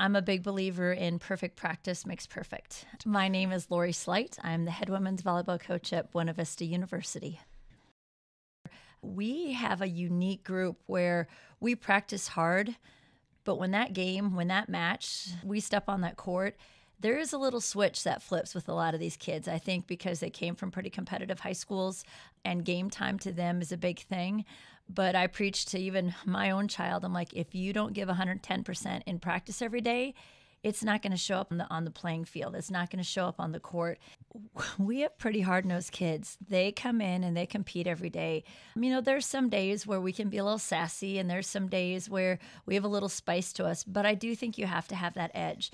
I'm a big believer in perfect practice makes perfect. My name is Lori Slight. I'm the head women's volleyball coach at Buena Vista University. We have a unique group where we practice hard, but when that match, we step on that court, there is a little switch that flips with a lot of these kids, I think, because they came from pretty competitive high schools and game time to them is a big thing. But I preach to even my own child. I'm like, if you don't give 110% in practice every day, it's not going to show up on the playing field. It's not going to show up on the court. We have pretty hard-nosed kids. They come in and they compete every day. There's some days where we can be a little sassy, and there's some days where we have a little spice to us. But I do think you have to have that edge.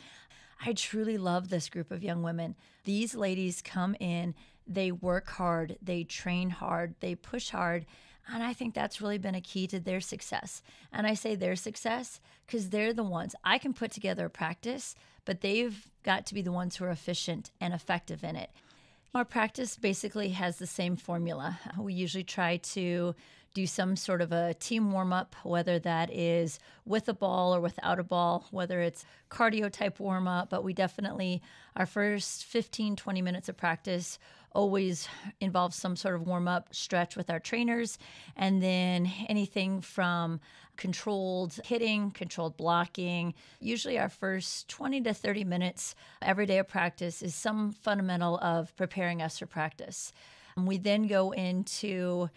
I truly love this group of young women. These ladies come in, they work hard, they train hard, they push hard, and I think that's really been a key to their success. And I say their success because they're the ones. I can put together a practice, but they've got to be the ones who are efficient and effective in it. Our practice basically has the same formula. We usually try to do some sort of a team warm-up, whether that is with a ball or without a ball, whether it's cardio type warm-up, but we definitely, our first 15, 20 minutes of practice always involves some sort of warm-up stretch with our trainers, and then anything from controlled hitting, controlled blocking. Usually our first 20 to 30 minutes every day of practice is some fundamental of preparing us for practice. We then go into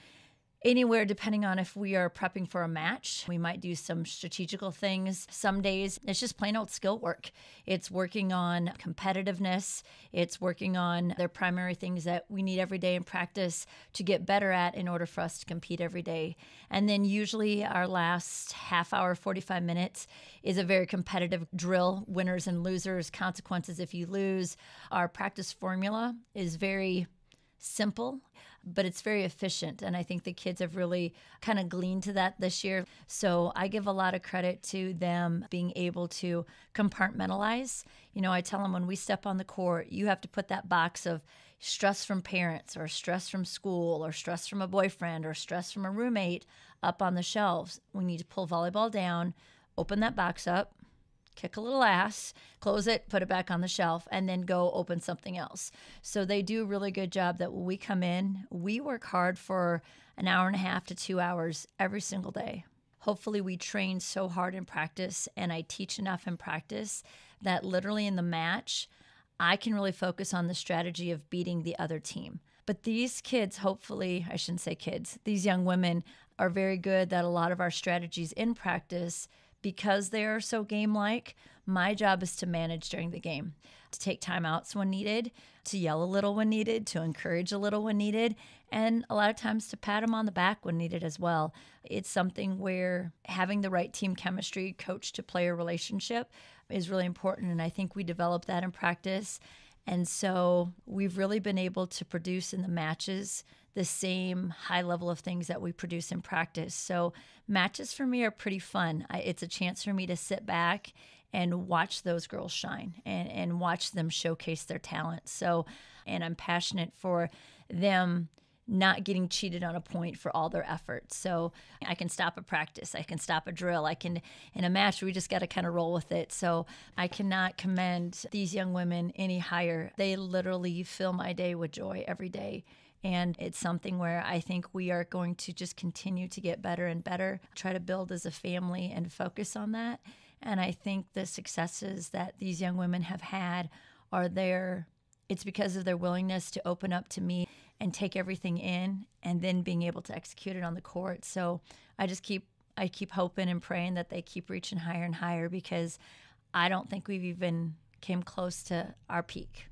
anywhere, depending on if we are prepping for a match. We might do some strategical things. Some days it's just plain old skill work. It's working on competitiveness. It's working on their primary things that we need every day in practice to get better at in order for us to compete every day. And then usually our last half hour, 45 minutes is a very competitive drill, winners and losers, consequences if you lose. Our practice formula is very simple, but it's very efficient. And I think the kids have really kind of gleaned to that this year. So I give a lot of credit to them being able to compartmentalize. I tell them when we step on the court, you have to put that box of stress from parents or stress from school or stress from a boyfriend or stress from a roommate up on the shelves. We need to pull volleyball down, open that box up, kick a little ass, close it, put it back on the shelf, and then go open something else. So they do a really good job that when we come in, we work hard for an hour and a half to 2 hours every single day. Hopefully we train so hard in practice and I teach enough in practice that literally in the match, I can really focus on the strategy of beating the other team. But these kids, hopefully, I shouldn't say kids, these young women are very good that a lot of our strategies in practice, because they are so game-like, my job is to manage during the game, to take timeouts when needed, to yell a little when needed, to encourage a little when needed, and a lot of times to pat them on the back when needed as well. It's something where having the right team chemistry, coach to player relationship is really important, and I think we develop that in practice. And so we've really been able to produce in the matches the same high level of things that we produce in practice. So matches for me are pretty fun. It's a chance for me to sit back and watch those girls shine and watch them showcase their talent. And I'm passionate for them not getting cheated on a point for all their efforts. So I can stop a practice, I can stop a drill, in a match, we just got to kind of roll with it. So I cannot commend these young women any higher. They literally fill my day with joy every day. And it's something where I think we are going to just continue to get better and better, try to build as a family and focus on that. And I think the successes that these young women have had are it's because of their willingness to open up to me and take everything in and then being able to execute it on the court. So I keep hoping and praying that they keep reaching higher and higher, because I don't think we've even came close to our peak.